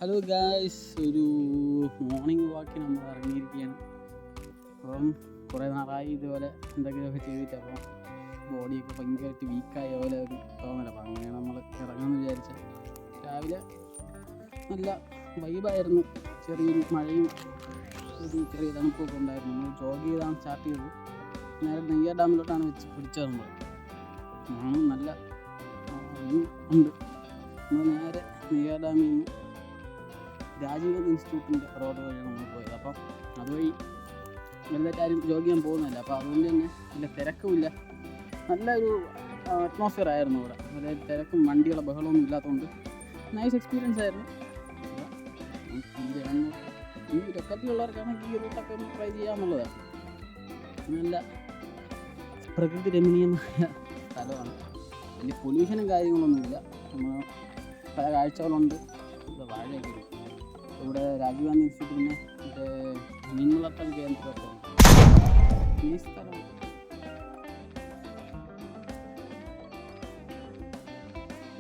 Hello guys, ഒരു morning വാക്കിന് നമ്മൾ ഇറങ്ങിയിരിക്കുകയാണ്. അപ്പം കുറേ നാളായി ഇതുപോലെ എന്തെങ്കിലുമൊക്കെ ചെയ്തിട്ട് അപ്പം ബോഡിയൊക്കെ ഭയങ്കരമായിട്ട് വീക്കായ പോലെ ഒരു തോന്നല. അപ്പം അങ്ങനെയാണ് നമ്മൾ ഇറങ്ങാമെന്ന് വിചാരിച്ചത്. രാവിലെ നല്ല വൈബായിരുന്നു, ചെറിയൊരു മഴയും ഒരു ചെറിയ തണുപ്പൊക്കെ ഉണ്ടായിരുന്നു. നമ്മൾ ജോഗ് ചെയ്താണ് സ്റ്റാർട്ട് ചെയ്തത്. നേരെ നെയ്യാർ ഡാമിലോട്ടാണ് വെച്ച് പിടിച്ചത്. നമ്മൾ നല്ല ഉണ്ട്. നമ്മൾ നേരെ നെയ്യാർ ഡാമിൽ നിന്ന് രാജീവ് ഗാന്ധി ഇൻസ്റ്റിറ്റ്യൂട്ടിൻ്റെ റോഡ് വഴിയാണ് നമ്മൾ പോയത്. അപ്പം അതുവഴി വലുതായിട്ട് ആരും ജോഗ് ചെയ്യാൻ പോകുന്നില്ല. അപ്പോൾ അതുകൊണ്ട് തന്നെ വലിയ തിരക്കുമില്ല, നല്ലൊരു അറ്റ്മോസ്ഫിയർ ആയിരുന്നു ഇവിടെ. വലിയ തിരക്കും വണ്ടികളെ ബഹളമൊന്നും ഇല്ലാത്തതുകൊണ്ട് നൈസ് എക്സ്പീരിയൻസ് ആയിരുന്നു. ഈ ലൊക്കാലിറ്റിയുള്ളവർക്കാണെങ്കിൽ ഈ റൂട്ടൊക്കെ ഒന്ന് ട്രൈ ചെയ്യാമെന്നുള്ളതാണ്. നല്ല പ്രകൃതി രമണീയമായ സ്ഥലമാണ്. വലിയ പൊല്യൂഷനും കാര്യങ്ങളൊന്നുമില്ല. നമ്മൾ പല കാഴ്ചകളുണ്ട്. വാഴയൊക്കെ ഇവിടെ രാജീവ് ഗാന്ധി ഇൻസ്റ്റിറ്റ്യൂട്ടിൻ്റെ മീൻ വളർത്തൽ കേന്ദ്രമൊക്കെ ഈ സ്ഥലം